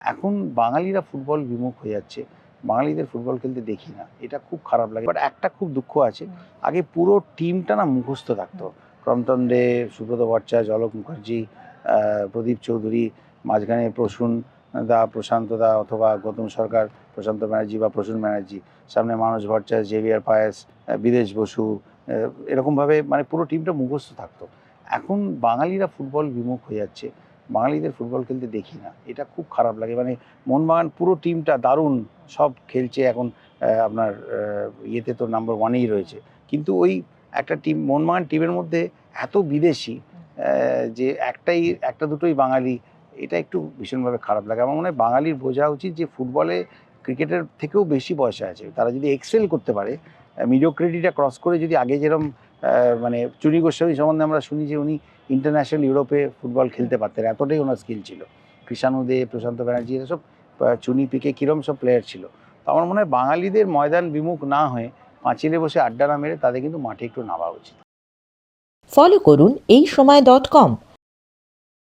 এখন বাঙালিরা ফুটবল বিমুখ হয়ে যাচ্ছে, বাঙালিদের ফুটবল খেলতে দেখি না, এটা খুব খারাপ লাগে। বাট একটা খুব দুঃখ আছে, আগে পুরো টিমটা না মুখস্থ থাকতো। ক্রমতন দে, সুব্রত ভট্টাচার্য, অলোক মুখার্জি, প্রদীপ চৌধুরী, মাঝখানে প্রসূন দা, প্রশান্ত দা অথবা গৌতম সরকার, প্রশান্ত ব্যানার্জি বা প্রসূন ব্যানার্জি, সামনে মানস ভট্টাচার্য, জেভিয়ার পায়েস, বিদেশ বসু, এরকমভাবে মানে পুরো টিমটা মুখস্থ থাকতো। এখন বাঙালিরা ফুটবল বিমুখ হয়ে যাচ্ছে, বাঙালিদের ফুটবল খেলতে দেখি না, এটা খুব খারাপ লাগে। মানে মোহনবাগান পুরো টিমটা দারুণ, সব খেলছে এখন। আপনার ইয়েতে তো নাম্বার ওয়ানেই রয়েছে, কিন্তু ওই একটা টিম, মোহনবাগান টিমের মধ্যে এত বিদেশি, যে একটা দুটোই বাঙালি, এটা একটু ভীষণভাবে খারাপ লাগে। আমার মনে হয় বাঙালির বোঝা উচিত যে ফুটবলে ক্রিকেটের থেকেও বেশি পয়সা আছে। তারা যদি এক্সেল করতে পারে, মিডিওক্রিটিটা ক্রস করে, যদি আগে যেরকম মানে চুনি গোস্বামী সম্বন্ধে আমরা শুনি যে উনি ইন্টারন্যাশনাল ইউরোপে ফুটবল খেলতে পারতেন, এতটাই ওনার স্কিল ছিল। কৃষাণু দে, প্রশান্ত ব্যানার্জি, এরা সব চুনি পিকে কিরম সব প্লেয়ার ছিল। তো আমার মনে হয় বাঙালিদের ময়দান বিমুখ না হয়ে পাঁচিলে বসে আড্ডা না মেরে তাদের কিন্তু মাঠে একটু নামা উচিত। ফলো করুন এইসময়.com